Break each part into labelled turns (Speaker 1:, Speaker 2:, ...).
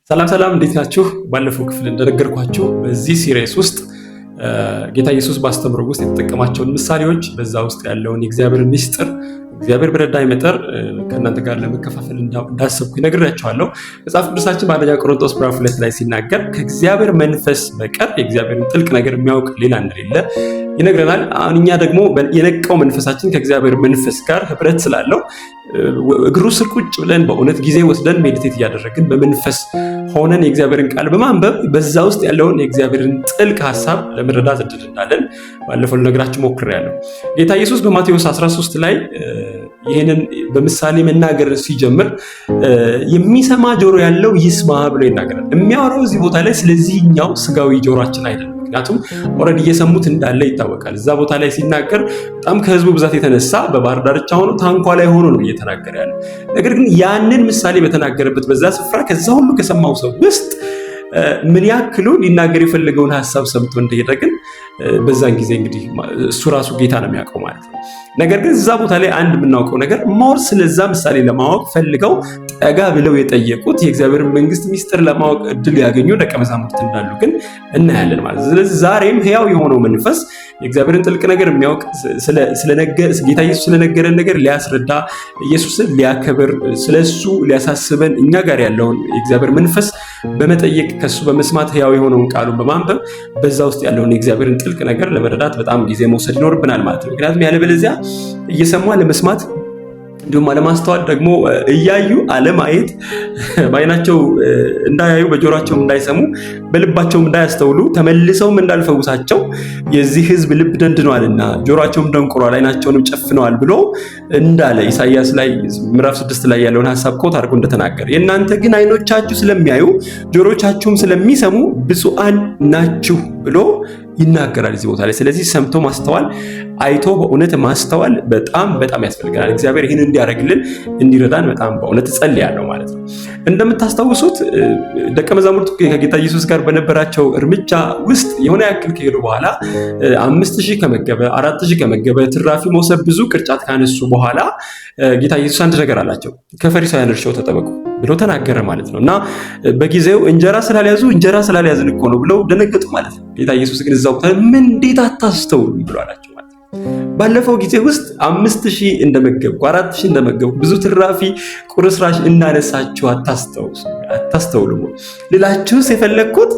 Speaker 1: ሰላም እንዴት ናችሁ? ባለፈው ክፍል እንደነገርኳችሁ በዚህ ሲሪየስ ውስጥ ጌታ ኢየሱስ ባስተምረው ውስጥ የተጠቀማቸውን ምሳሌዎች በዛ ውስጥ ያለውን የእግዚአብሔር ምስጢር እግዚአብሔር በረዳኝ መጠን ከእናንተ ጋር ለመከፋፈል እንዳሰብኩ ነግሬያችኋለሁ። መጽሐፍ ቅዱሳችን በአንደኛ ቆሮንቶስ ምዕራፍ 2 ላይ ሲናገር ከእግዚአብሔር መንፈስ በቀር የእግዚአብሔርን ጥልቅ ነገር የሚያውቅ ሌላ እንደሌለ ይነግረናል። አሁን እኛ ደግሞ የነቃው መንፈሳችን ከእግዚአብሔር መንፈስ ጋር ህብረት ስላለው እግሩ ስር ቁጭ ብለን በእውነት ጊዜ ወስደን ሜዲቴት እያደረግን በመንፈስ ሆነን የእግዚአብሔርን ቃል በማንበብ በዛ ውስጥ ያለውን የእግዚአብሔርን ጥልቅ ሐሳብ ለመረዳት እድል እንዳለን ባለፈው ልነግራችሁ ሞክሬያለሁ። ጌታ ኢየሱስ በማቴዎስ 13 ላይ ይህንን በምሳሌ መናገር ሲጀምር የሚሰማ ጆሮ ያለው ይስማ ብሎ ይናገራል። የሚያወራው እዚህ ቦታ ላይ ስለዚህኛው ስጋዊ ጆሮአችን አይደለም። ምክንያቱም ኦልሬዲ እየሰሙት እንዳለ ይታወቃል። እዛ ቦታ ላይ ሲናገር በጣም ከህዝቡ ብዛት የተነሳ በባህር ዳርቻ ሆኖ ታንኳ ላይ ሆኖ ነው እየተናገረ ያለው። ነገር ግን ያንን ምሳሌ በተናገረበት በዛ ስፍራ ከዛ ሁሉ ከሰማው ሰው ውስጥ ምን ያክሉ ሊናገር የፈለገውን ሐሳብ ሰምቶ እንደሄደ ግን በዛን ጊዜ እንግዲህ እሱ ራሱ ጌታ ነው የሚያውቀው ማለት ነው። ነገር ግን እዛ ቦታ ላይ አንድ የምናውቀው ነገር ሞር ስለዛ ምሳሌ ለማወቅ ፈልገው ጠጋ ብለው የጠየቁት የእግዚአብሔር መንግስት ሚስጥር ለማወቅ እድል ያገኙ ደቀ መዛሙርት እንዳሉ ግን እናያለን ማለት ነው። ስለዚህ ዛሬም ሕያው የሆነው መንፈስ የእግዚአብሔርን ጥልቅ ነገር የሚያውቅ ጌታ ኢየሱስ ስለነገረን ነገር ሊያስረዳ፣ ኢየሱስን ሊያከብር፣ ስለሱ ሊያሳስበን እኛ ጋር ያለውን የእግዚአብሔር መንፈስ በመጠየቅ ከሱ በመስማት ሕያው የሆነውን ቃሉን በማንበብ በዛ ውስጥ ያለውን የእግዚአብሔርን ጥልቅ ነገር ለመረዳት በጣም ጊዜ መውሰድ ይኖርብናል ማለት ነው። ምክንያቱም ያለበለዚያ እየሰሙ አለመስማት እንዲሁም አለማስተዋል ደግሞ እያዩ አለማየት በዓይናቸው እንዳያዩ በጆሮአቸውም እንዳይሰሙ በልባቸውም እንዳያስተውሉ ተመልሰውም እንዳልፈውሳቸው የዚህ ሕዝብ ልብ ደንድኗልና ጆሮአቸውም ደንቁሯል ዓይናቸውንም ጨፍነዋል ብሎ እንዳለ ኢሳይያስ ላይ ምዕራፍ 6 ላይ ያለውን ሐሳብ ኮት አድርጎ እንደተናገረ የእናንተ ግን ዓይኖቻችሁ ስለሚያዩ ጆሮቻችሁም ስለሚሰሙ ብፁዓን ናችሁ ብሎ ይናገራል እዚህ ቦታ ላይ። ስለዚህ ሰምቶ ማስተዋል፣ አይቶ በእውነት ማስተዋል በጣም ያስፈልጋል። እግዚአብሔር ይህን እንዲያደርግልን እንዲረዳን በጣም በእውነት እጸልያለሁ ማለት ነው። እንደምታስታውሱት ደቀ መዛሙርቱ ከጌታ ኢየሱስ ጋር በነበራቸው እርምጃ ውስጥ የሆነ ያክል ከሄዱ በኋላ 5000 ከመገበ 4000 ከመገበ ትራፊ መውሰድ ብዙ ቅርጫት ካነሱ በኋላ ጌታ ኢየሱስ አንድ ነገር አላቸው። ከፈሪሳውያን እርሻው ተጠበቁ ብሎ ተናገረ ማለት ነው። እና በጊዜው እንጀራ ስላልያዝን እኮ ነው ብለው ደነገጡ ማለት ነው። ጌታ ኢየሱስ ግን እዛው ምን እንዴት አታስተውሉ ብሎ አላቸው ማለት ነው። ባለፈው ጊዜ ውስጥ 5000 እንደመገብኩ 4000 እንደመገብኩ ብዙ ትራፊ ቁርስራሽ እንዳነሳችሁ አታስተውሉ ልላችሁስ የፈለግኩት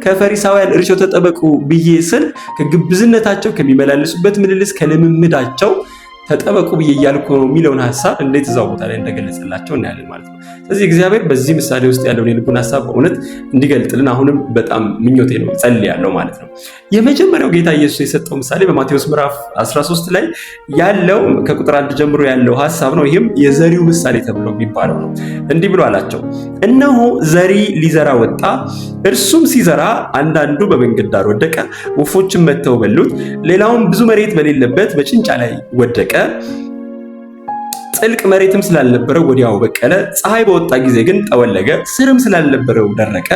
Speaker 1: ከፈሪሳውያን እርሾ ተጠበቁ ብዬ ስል ከግብዝነታቸው ከሚመላለሱበት ምልልስ ከልምምዳቸው ተጠበቁ ብዬ እያልኩ ነው የሚለውን ሐሳብ እንዴት እዛው ቦታ ላይ እንደገለጸላቸው እናያለን ማለት ነው። ስለዚህ እግዚአብሔር በዚህ ምሳሌ ውስጥ ያለውን የልቡን ሐሳብ በእውነት እንዲገልጥልን አሁንም በጣም ምኞቴ ነው፣ ጸልያለሁ ማለት ነው። የመጀመሪያው ጌታ ኢየሱስ የሰጠው ምሳሌ በማቴዎስ ምዕራፍ 13 ላይ ያለው ከቁጥር 1 ጀምሮ ያለው ሐሳብ ነው። ይህም የዘሪው ምሳሌ ተብሎ የሚባለው ነው። እንዲህ ብሎ አላቸው፣ እነሆ ዘሪ ሊዘራ ወጣ። እርሱም ሲዘራ አንዳንዱ በመንገድ ዳር ወደቀ፣ ወፎችም መጥተው በሉት። ሌላውም ብዙ መሬት በሌለበት በጭንጫ ላይ ወደቀ። ጥልቅ መሬትም ስላልነበረው ወዲያው በቀለ። ፀሐይ በወጣ ጊዜ ግን ጠወለገ፣ ስርም ስላልነበረው ደረቀ።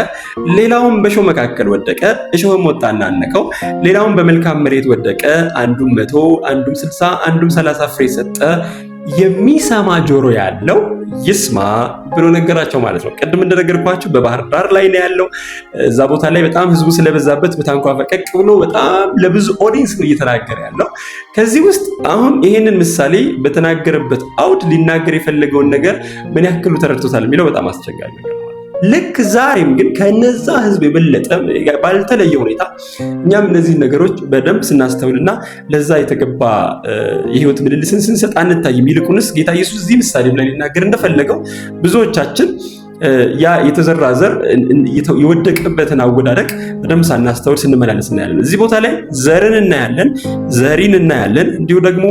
Speaker 1: ሌላውም በእሾህ መካከል ወደቀ፣ እሾህም ወጣና አነቀው። ሌላውም በመልካም መሬት ወደቀ፣ አንዱም 100 አንዱም 60 አንዱም 30 ፍሬ ሰጠ። የሚሰማ ጆሮ ያለው ይስማ ብሎ ነገራቸው ማለት ነው። ቅድም እንደነገርኳችሁ በባህር ዳር ላይ ነው ያለው። እዛ ቦታ ላይ በጣም ህዝቡ ስለበዛበት በታንኳ ፈቀቅ ብሎ በጣም ለብዙ ኦዲየንስ ነው እየተናገረ ያለው። ከዚህ ውስጥ አሁን ይሄንን ምሳሌ በተናገረበት አውድ ሊናገር የፈለገውን ነገር ምን ያክሉ ተረድቶታል የሚለው በጣም አስቸጋሪ ነገር ነው። ልክ ዛሬም ግን ከነዛ ህዝብ የበለጠ ባልተለየ ሁኔታ እኛም እነዚህ ነገሮች በደንብ ስናስተውልና ለዛ የተገባ የህይወት ምልልስን ስንሰጥ አንታይም። ይልቁንስ ጌታ ኢየሱስ እዚህ ምሳሌ ላይ ሊናገር እንደፈለገው ብዙዎቻችን ያ የተዘራ ዘር የወደቀበትን አወዳደቅ በደንብ ሳናስተውል ስንመላለስ እናያለን። እዚህ ቦታ ላይ ዘርን እናያለን፣ ዘሪን እናያለን። እንዲሁ ደግሞ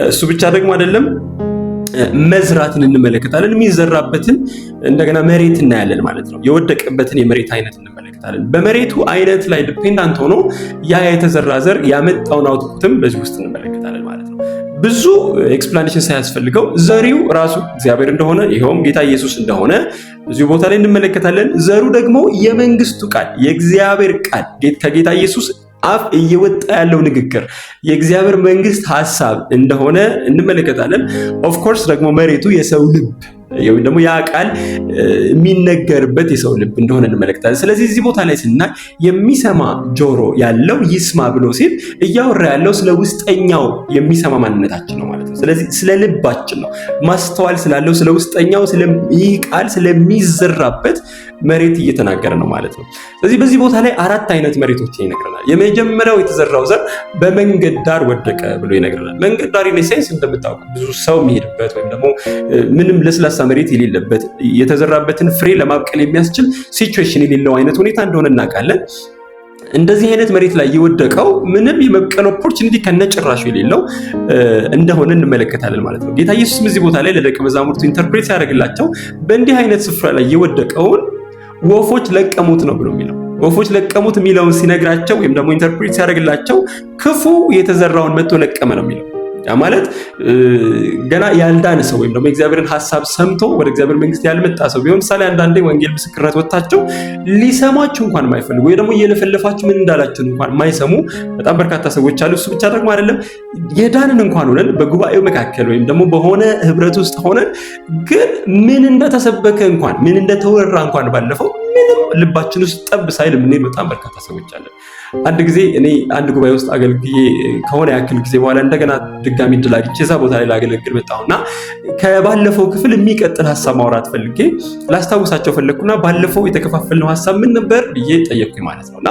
Speaker 1: እሱ ብቻ ደግሞ አይደለም መዝራትን እንመለከታለን። የሚዘራበትን እንደገና መሬት እናያለን ማለት ነው። የወደቀበትን የመሬት አይነት እንመለከታለን። በመሬቱ አይነት ላይ ዲፔንዳንት ሆኖ ያ የተዘራ ዘር ያመጣውን አውትፑትም በዚህ ውስጥ እንመለከታለን ማለት ነው። ብዙ ኤክስፕላኔሽን ሳያስፈልገው ዘሪው ራሱ እግዚአብሔር እንደሆነ ይኸውም ጌታ ኢየሱስ እንደሆነ እዚሁ ቦታ ላይ እንመለከታለን። ዘሩ ደግሞ የመንግስቱ ቃል የእግዚአብሔር ቃል ከጌታ ኢየሱስ አፍ እየወጣ ያለው ንግግር የእግዚአብሔር መንግስት ሐሳብ እንደሆነ እንመለከታለን። ኦፍ ኮርስ ደግሞ መሬቱ የሰው ልብ ወይም ደግሞ ያ ቃል የሚነገርበት የሰው ልብ እንደሆነ እንመለከታለን። ስለዚህ እዚህ ቦታ ላይ ስናይ የሚሰማ ጆሮ ያለው ይስማ ብሎ ሲል እያወራ ያለው ስለ ውስጠኛው የሚሰማ ማንነታችን ነው ማለት ነው። ስለዚህ ስለ ልባችን ነው ማስተዋል ስላለው ስለ ውስጠኛው ይህ ቃል ስለሚዘራበት መሬት እየተናገረ ነው ማለት ነው። ስለዚህ በዚህ ቦታ ላይ 4 አይነት መሬቶችን ይነግረናል። የመጀመሪያው የተዘራው ዘር በመንገድ ዳር ወደቀ ብሎ ይነግረናል። መንገድ ዳር ኢንሴንስ እንደምታውቁ ብዙ ሰው የሚሄድበት ወይም ደግሞ ምንም ለስላሳ መሬት የሌለበት የተዘራበትን ፍሬ ለማብቀል የሚያስችል ሲቹዌሽን የሌለው አይነት ሁኔታ እንደሆነ እናውቃለን። እንደዚህ አይነት መሬት ላይ የወደቀው ምንም የመብቀል ኦፖርቹኒቲ ከነጭራሹ የሌለው እንደሆነ እንመለከታለን ማለት ነው። ጌታ ኢየሱስም እዚህ ቦታ ላይ ለደቀ መዛሙርቱ ኢንተርፕሬት ያደርግላቸው በእንዲህ አይነት ስፍራ ላይ የወደቀውን ወፎች ለቀሙት ነው ብሎ የሚለው ወፎች ለቀሙት የሚለውን ሲነግራቸው ወይም ደግሞ ኢንተርፕሬት ሲያደርግላቸው ክፉ የተዘራውን መጥቶ ለቀመ ነው የሚለው። ያ ማለት ገና ያልዳነ ሰው ወይም ደግሞ የእግዚአብሔርን ሐሳብ ሰምቶ ወደ እግዚአብሔር መንግስት ያልመጣ ሰው ቢሆን ምሳሌ አንዳንዴ ወንጌል ምስክርነት ወጣቸው ሊሰማችሁ እንኳን የማይፈልጉ ወይ ደግሞ እየለፈለፋችሁ ምን እንዳላችሁ እንኳን የማይሰሙ በጣም በርካታ ሰዎች አሉ። እሱ ብቻ ደግሞ አይደለም፣ የዳንን እንኳን ሆነን በጉባኤው መካከል ወይም ደግሞ በሆነ ህብረት ውስጥ ሆነን ግን ምን እንደተሰበከ እንኳን ምን እንደተወራ እንኳን ባለፈው ምንም ልባችን ውስጥ ጠብ ሳይል የምንሄድ በጣም በርካታ ሰዎች አለን። አንድ ጊዜ እኔ አንድ ጉባኤ ውስጥ አገልግዬ ከሆነ ያክል ጊዜ በኋላ እንደገና ድጋሚ እድል አግኝቼ እዛ ቦታ ላይ ላገለግል መጣሁና ከባለፈው ክፍል የሚቀጥል ሐሳብ ማውራት ፈልጌ ላስታውሳቸው ፈለግኩና ባለፈው የተከፋፈልነው ሐሳብ ምን ነበር ብዬ ጠየቅኩኝ ማለት ነውና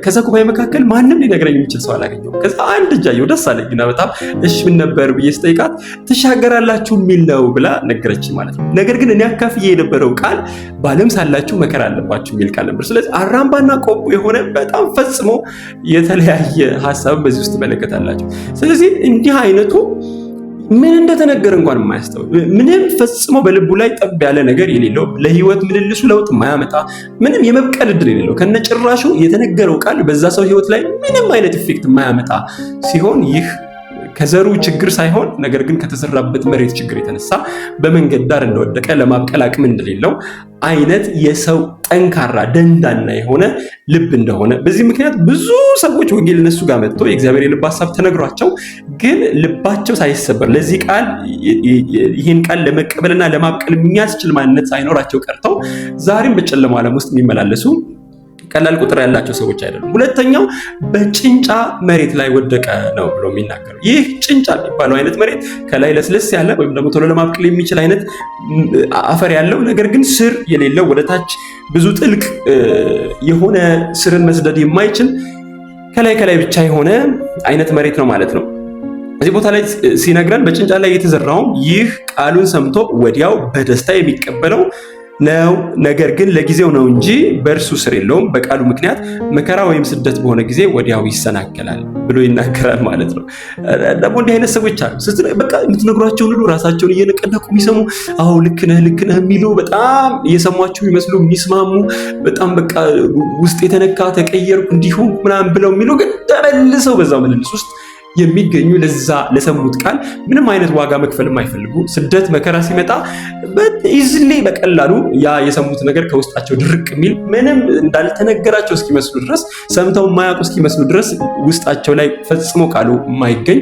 Speaker 1: ከዛ ጉባኤ መካከል ማንም ሊነግረኝ የሚችል ሰው አላገኘሁም። ከዛ አንድ እጃየው ደስ አለኝና በጣም እሺ ምን ነበር ብዬ ስጠይቃት ትሻገራላችሁ የሚል ነው ብላ ነገረችኝ ማለት ነው። ነገር ግን እኔ አካፍዬ የነበረው ቃል በዓለም ሳላችሁ መከራ አለባችሁ የሚል ቃል ነበር። ስለዚህ አራምባና ቆቦ የሆነ በጣም ፈጽሞ የተለያየ ሐሳብ በዚህ ውስጥ መለከታላችሁ። ስለዚህ እንዲህ አይነቱ ምን እንደተነገረ እንኳን የማያስተውል ምንም ፈጽሞ በልቡ ላይ ጠብ ያለ ነገር የሌለው ለህይወት ምልልሱ ለውጥ የማያመጣ ምንም የመብቀል ዕድል የሌለው ከነጭራሹ የተነገረው ቃል በዛ ሰው ህይወት ላይ ምንም አይነት ኢፌክት የማያመጣ ሲሆን ይህ ከዘሩ ችግር ሳይሆን ነገር ግን ከተዘራበት መሬት ችግር የተነሳ በመንገድ ዳር እንደወደቀ ለማብቀል አቅም እንደሌለው አይነት የሰው ጠንካራ ደንዳና የሆነ ልብ እንደሆነ በዚህ ምክንያት ብዙ ሰዎች ወንጌል እነሱ ጋር መጥቶ የእግዚአብሔር የልብ ሐሳብ ተነግሯቸው ግን ልባቸው ሳይሰበር ለዚህ ቃል ይህን ቃል ለመቀበልና ለማብቀል የሚያስችል ማንነት ሳይኖራቸው ቀርተው ዛሬም በጨለማው ዓለም ውስጥ የሚመላለሱ ቀላል ቁጥር ያላቸው ሰዎች አይደሉም። ሁለተኛው በጭንጫ መሬት ላይ ወደቀ ነው ብሎ የሚናገረው። ይህ ጭንጫ የሚባለው አይነት መሬት ከላይ ለስለስ ያለ ወይም ደግሞ ቶሎ ለማብቀል የሚችል አይነት አፈር ያለው ነገር ግን ስር የሌለው ወደ ታች ብዙ ጥልቅ የሆነ ስርን መስደድ የማይችል ከላይ ብቻ የሆነ አይነት መሬት ነው ማለት ነው። እዚህ ቦታ ላይ ሲነግረን በጭንጫ ላይ የተዘራው ይህ ቃሉን ሰምቶ ወዲያው በደስታ የሚቀበለው ነው፣ ነገር ግን ለጊዜው ነው እንጂ በእርሱ ስር የለውም። በቃሉ ምክንያት መከራ ወይም ስደት በሆነ ጊዜ ወዲያው ይሰናከላል ብሎ ይናገራል ማለት ነው። ደግሞ እንዲህ አይነት ሰዎች አሉ። በቃ የምትነግሯቸውን ሁሉ ራሳቸውን እየነቀነቁ የሚሰሙ አዎ ልክ ነህ የሚሉ በጣም እየሰሟቸው የሚመስሉ የሚስማሙ በጣም በቃ ውስጥ የተነካ ተቀየርኩ እንዲሁ ምናምን ብለው የሚሉ ግን ተመልሰው በዛው ምልልስ ውስጥ የሚገኙ ለዛ ለሰሙት ቃል ምንም አይነት ዋጋ መክፈል የማይፈልጉ ስደት መከራ ሲመጣ ኢዝሊ በቀላሉ ያ የሰሙት ነገር ከውስጣቸው ድርቅ የሚል ምንም እንዳልተነገራቸው እስኪመስሉ ድረስ ሰምተው የማያውቁ እስኪመስሉ ድረስ ውስጣቸው ላይ ፈጽሞ ቃሉ የማይገኝ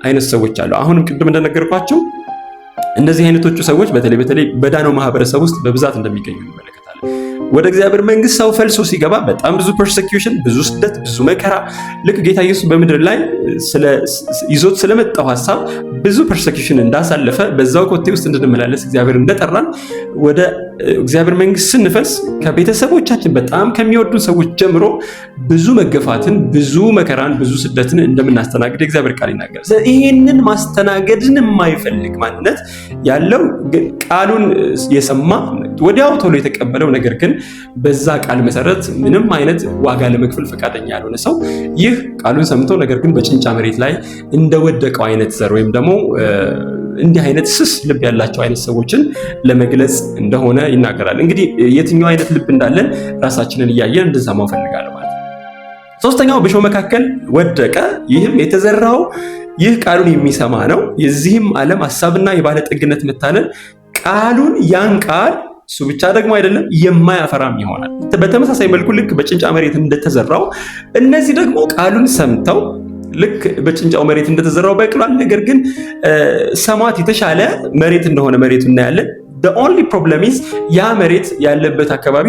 Speaker 1: አይነት ሰዎች አሉ። አሁንም ቅድም እንደነገርኳቸው እንደዚህ አይነቶቹ ሰዎች በተለይ በዳነው ማህበረሰብ ውስጥ በብዛት እንደሚገኙ እንመለከታለን። ወደ እግዚአብሔር መንግስት ሰው ፈልሶ ሲገባ በጣም ብዙ ፐርሰኪዩሽን፣ ብዙ ስደት፣ ብዙ መከራ ልክ ጌታ ኢየሱስ በምድር ላይ ይዞት ስለመጣው ሐሳብ ብዙ ፐርሰኪዩሽን እንዳሳለፈ በዛው ኮቴ ውስጥ እንድንመላለስ እግዚአብሔር እንደጠራን ወደ እግዚአብሔር መንግስት ስንፈልስ ከቤተሰቦቻችን በጣም ከሚወዱን ሰዎች ጀምሮ ብዙ መገፋትን፣ ብዙ መከራን፣ ብዙ ስደትን እንደምናስተናግድ እግዚአብሔር ቃል ይናገራል። ይህንን ማስተናገድን የማይፈልግ ማንነት ያለው ቃሉን የሰማ ወዲያው ቶሎ የተቀበለው ነገር ግን በዛ ቃል መሰረት ምንም አይነት ዋጋ ለመክፈል ፈቃደኛ ያልሆነ ሰው ይህ ቃሉን ሰምቶ ነገር ግን በጭንጫ መሬት ላይ እንደወደቀው አይነት ዘር ወይም ደግሞ እንዲህ አይነት ስስ ልብ ያላቸው አይነት ሰዎችን ለመግለጽ እንደሆነ ይናገራል። እንግዲህ የትኛው አይነት ልብ እንዳለን ራሳችንን እያየን እንድንሰማው ፈልጋለሁ ማለት ነው። ሶስተኛው በእሾህ መካከል ወደቀ። ይህም የተዘራው ይህ ቃሉን የሚሰማ ነው። የዚህም ዓለም ሐሳብና የባለጠግነት መታለል ቃሉን ያን ቃል እሱ ብቻ ደግሞ አይደለም የማያፈራም ይሆናል። በተመሳሳይ መልኩ ልክ በጭንጫ መሬት እንደተዘራው እነዚህ ደግሞ ቃሉን ሰምተው ልክ በጭንጫው መሬት እንደተዘራው በቅሏል። ነገር ግን ሰማት የተሻለ መሬት እንደሆነ መሬቱ እናያለን። the only problem is ያ መሬት ያለበት አካባቢ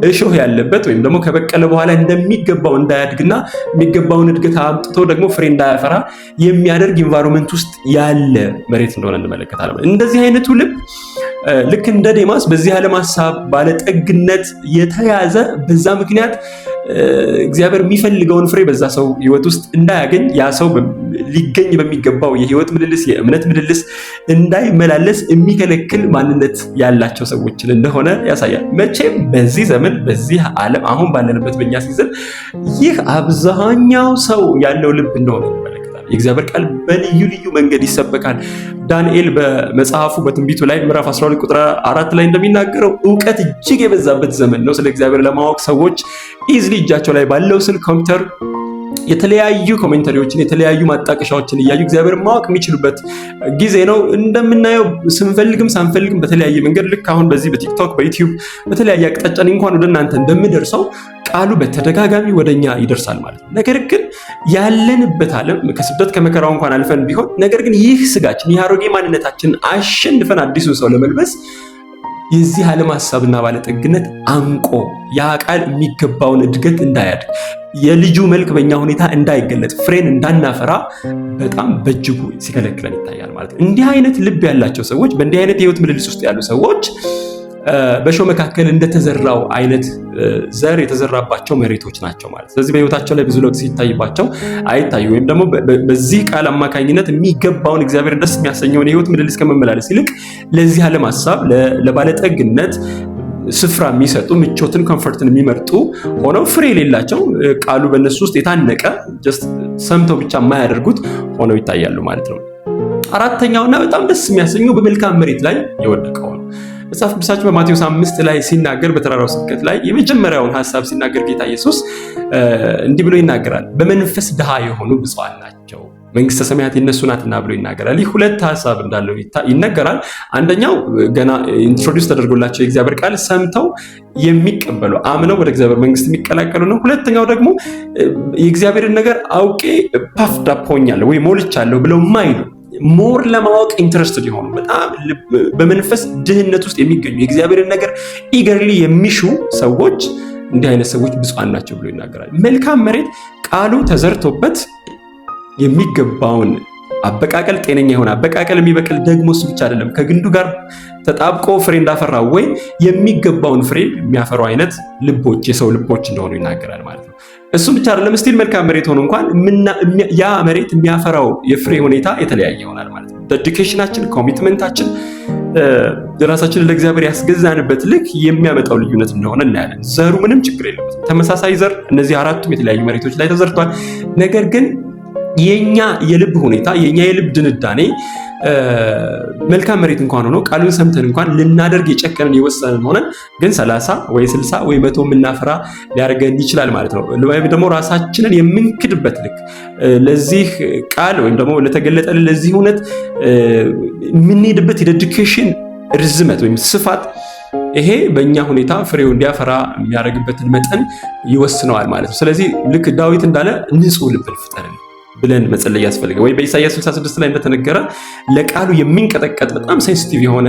Speaker 1: እሾህ ያለበት ወይም ደግሞ ከበቀለ በኋላ እንደሚገባው እንዳያድግና የሚገባውን እድገት አምጥቶ ደግሞ ፍሬ እንዳያፈራ የሚያደርግ ኢንቫይሮንመንት ውስጥ ያለ መሬት እንደሆነ እንመለከታለን። እንደዚህ አይነቱ ልብ ልክ እንደ ዴማስ በዚህ ዓለም ሐሳብ ባለጠግነት የተያዘ በዛ ምክንያት እግዚአብሔር የሚፈልገውን ፍሬ በዛ ሰው ህይወት ውስጥ እንዳያገኝ ያ ሰው ሊገኝ በሚገባው የህይወት ምልልስ የእምነት ምልልስ እንዳይመላለስ የሚከለክል ማንነት ያላቸው ሰዎችን እንደሆነ ያሳያል። መቼም በዚህ ዘመን በዚህ ዓለም አሁን ባለንበት በእኛ ሲዝን ይህ አብዛኛው ሰው ያለው ልብ እንደሆነ እንመለከታለን። የእግዚአብሔር ቃል በልዩ ልዩ መንገድ ይሰበካል። ዳንኤል በመጽሐፉ በትንቢቱ ላይ ምዕራፍ 12 ቁጥር 4 ላይ እንደሚናገረው ዕውቀት እጅግ የበዛበት ዘመን ነው። ስለ እግዚአብሔር ለማወቅ ሰዎች ኢዝሊ እጃቸው ላይ ባለው ስልክ ኮምፒውተር የተለያዩ ኮሜንታሪዎችን የተለያዩ ማጣቀሻዎችን እያዩ እግዚአብሔር ማወቅ የሚችሉበት ጊዜ ነው። እንደምናየው ስንፈልግም ሳንፈልግም በተለያየ መንገድ ልክ አሁን በዚህ በቲክቶክ በዩቲዩብ በተለያየ አቅጣጫ እንኳን ወደ እናንተ እንደምደርሰው ቃሉ በተደጋጋሚ ወደኛ ይደርሳል ማለት ነው። ነገር ግን ያለንበት ዓለም ከስደት ከመከራው እንኳን አልፈን ቢሆን ነገር ግን ይህ ስጋችን የአሮጌ ማንነታችንን አሸንፈን አዲሱን ሰው ለመልበስ የዚህ ዓለም ሐሳብና ባለጠግነት አንቆ ያ ቃል የሚገባውን እድገት እንዳያድግ የልጁ መልክ በእኛ ሁኔታ እንዳይገለጥ ፍሬን እንዳናፈራ በጣም በእጅጉ ሲከለክለን ይታያል ማለት ነው። እንዲህ አይነት ልብ ያላቸው ሰዎች በእንዲህ አይነት የህይወት ምልልስ ውስጥ ያሉ ሰዎች በእሾህ መካከል እንደተዘራው አይነት ዘር የተዘራባቸው መሬቶች ናቸው ማለት። ስለዚህ በህይወታቸው ላይ ብዙ ለውጥ ሲታይባቸው አይታዩ ወይም ደግሞ በዚህ ቃል አማካኝነት የሚገባውን እግዚአብሔር ደስ የሚያሰኘውን የህይወት ምልልስ ከመመላለስ ይልቅ ለዚህ ዓለም ሐሳብ ለባለጠግነት ስፍራ የሚሰጡ ምቾትን ኮምፎርትን የሚመርጡ ሆነው ፍሬ የሌላቸው ቃሉ በእነሱ ውስጥ የታነቀ ጀስት ሰምተው ብቻ የማያደርጉት ሆነው ይታያሉ ማለት ነው። አራተኛውና በጣም ደስ የሚያሰኘው በመልካም መሬት ላይ የወደቀው ነው። መጽሐፍ ቅዱሳችን በማቴዎስ 5 ላይ ሲናገር በተራራው ስብከት ላይ የመጀመሪያውን ሐሳብ ሲናገር ጌታ ኢየሱስ እንዲህ ብሎ ይናገራል። በመንፈስ ድሃ የሆኑ ብፁዓን ናቸው መንግስተ ሰማያት የነሱ ናትና ብሎ ይናገራል። ይህ ሁለት ሐሳብ እንዳለው ይነገራል። አንደኛው ገና ኢንትሮዲዩስ ተደርጎላቸው የእግዚአብሔር ቃል ሰምተው የሚቀበሉ አምነው ወደ እግዚአብሔር መንግስት የሚቀላቀሉ ነው። ሁለተኛው ደግሞ የእግዚአብሔርን ነገር አውቄ ፓፍድ አፕ ሆኛለሁ ወይ ሞልቻለሁ ብለው ማይሉ ሞር ለማወቅ ኢንትረስትድ የሆኑ በጣም በመንፈስ ድህነት ውስጥ የሚገኙ የእግዚአብሔርን ነገር ኢገርሊ የሚሹ ሰዎች እንዲህ አይነት ሰዎች ብፁዓን ናቸው ብሎ ይናገራል። መልካም መሬት ቃሉ ተዘርቶበት የሚገባውን አበቃቀል ጤነኛ የሆነ አበቃቀል የሚበቅል ደግሞ እሱ ብቻ አይደለም ከግንዱ ጋር ተጣብቆ ፍሬ እንዳፈራ ወይ የሚገባውን ፍሬ የሚያፈሩ አይነት ልቦች የሰው ልቦች እንደሆኑ ይናገራል ማለት ነው። እሱ ብቻ አይደለም ስቲል መልካም መሬት ሆኖ እንኳን ያ መሬት የሚያፈራው የፍሬ ሁኔታ የተለያየ ይሆናል ማለት ነው። ዴዲኬሽናችን ኮሚትመንታችን ራሳችንን ለእግዚአብሔር ያስገዛንበት ልክ የሚያመጣው ልዩነት እንደሆነ እናያለን። ዘሩ ምንም ችግር የለበትም። ተመሳሳይ ዘር እነዚህ አራቱም የተለያዩ መሬቶች ላይ ተዘርቷል። ነገር ግን የኛ የልብ ሁኔታ የኛ የልብ ድንዳኔ መልካም መሬት እንኳን ሆኖ ቃሉን ሰምተን እንኳን ልናደርግ የጨከነን የወሰንን ሆነን ግን 30 ወይ 60 ወይ 100 የምናፈራ ሊያደርገን ይችላል ማለት ነው። ወይም ደግሞ ራሳችንን የምንክድበት ልክ ለዚህ ቃል ወይም ደግሞ ለተገለጠልን ለዚህ እውነት የምንሄድበት የዴዲኬሽን ርዝመት ወይም ስፋት ይሄ በእኛ ሁኔታ ፍሬው እንዲያፈራ የሚያደርግበትን መጠን ይወስነዋል ማለት ነው። ስለዚህ ልክ ዳዊት እንዳለ ንጹህ ልብን ፍጠርን ብለን መጸለይ ያስፈልጋል። ወይ በኢሳይያስ 66 ላይ እንደተነገረ ለቃሉ የሚንቀጠቀጥ በጣም ሴንሲቲቭ የሆነ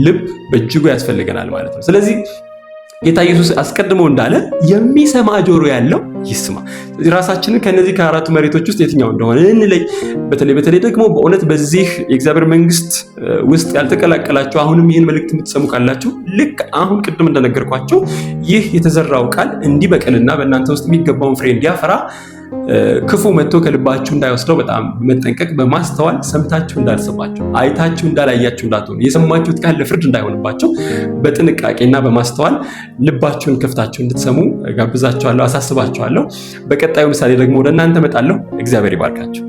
Speaker 1: ልብ በእጅጉ ያስፈልገናል ማለት ነው። ስለዚህ ጌታ ኢየሱስ አስቀድሞ እንዳለ የሚሰማ ጆሮ ያለው ይስማ። ራሳችንን ከነዚህ ከአራቱ መሬቶች ውስጥ የትኛው እንደሆነ እንለይ። በተለይ ደግሞ በእውነት በዚህ የእግዚአብሔር መንግስት ውስጥ ያልተቀላቀላችሁ አሁንም ይህን መልእክት የምትሰሙ ካላችሁ ልክ አሁን ቅድም እንደነገርኳችሁ ይህ የተዘራው ቃል እንዲበቅልና በእናንተ ውስጥ የሚገባውን ፍሬ እንዲያፈራ ክፉ መጥቶ ከልባችሁ እንዳይወስደው በጣም በመጠንቀቅ በማስተዋል ሰምታችሁ እንዳልሰማችሁ አይታችሁ እንዳላያችሁ እንዳትሆኑ የሰማችሁት ቃል ለፍርድ እንዳይሆንባችሁ በጥንቃቄና በማስተዋል ልባችሁን ከፍታችሁ እንድትሰሙ ጋብዛችኋለሁ፣ አሳስባችኋለሁ። በቀጣዩ ምሳሌ ደግሞ ወደ እናንተ እመጣለሁ። እግዚአብሔር ይባርካችሁ።